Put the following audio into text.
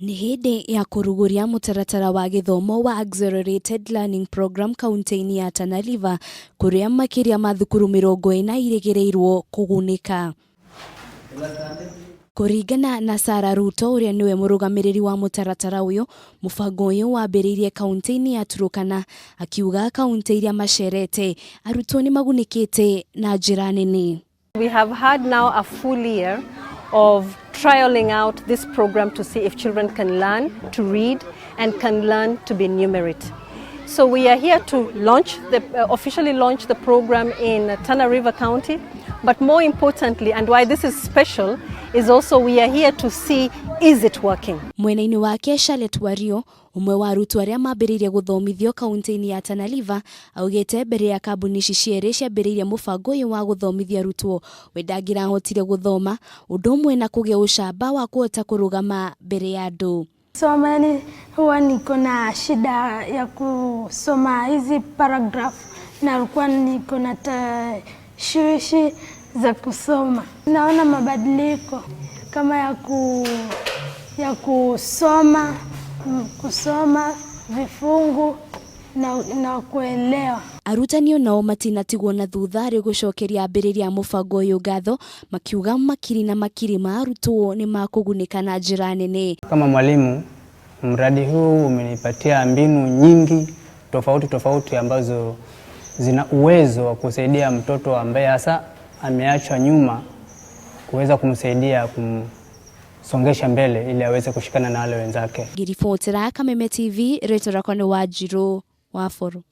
Ni hindi ya kuruguria mutaratara wa githomo wa Accelerated Learning Program kaunti-ini ya Tana River kuria Makiria mathukuru 40 nimerigirirwo kugunika. Kuringana na arutwo uria niwe murugamiriri wa mutaratara uyu, Mubango uyu wambiriie kaunti-ini ya Turkana, akiuga kaunti iria macerete arutwo nimagunikite na njira nene. We have had now a full year of trialing out this program to see if children can learn to read and can learn to be numerate. So we are here to officially launch the program in Tana River County, but more importantly, and why this is special, is also we are here to see, is it working? Mwena-ini wake Charlotte Wario, umwe wa arutwo aria mambiririe guthomithio kaunti-ini ya Tana River, augite mbere ya kambuni ciere ciambiririe mubango uyu wa guthomithia arutwo wendangirahotire guthoma undu umwe na kugia ucamba wa kuhota kurugama mbere ya andu. Somani huwa niko na shida ya kusoma hizi paragraph na alikuwa niko na tashwishi za kusoma. Naona mabadiliko kama ya kusoma vifungu na kuelewa. Arutani nao matinatigwo na thutha ri gucokeria mbiriria mubango uyu ngatho, makiuga makiri na makiri ma arutwo ni makugunika na njira nene. Kama mwalimu, mradi huu umenipatia mbinu nyingi tofauti ambazo zina uwezo wa kusaidia mtoto ambaye hasa ameachwa nyuma, kuweza kumsaidia kumsongesha mbele ili aweze kushikana na wale wenzake. Giripotera Kameme TV, retora kwa Wanjiru wa Boro.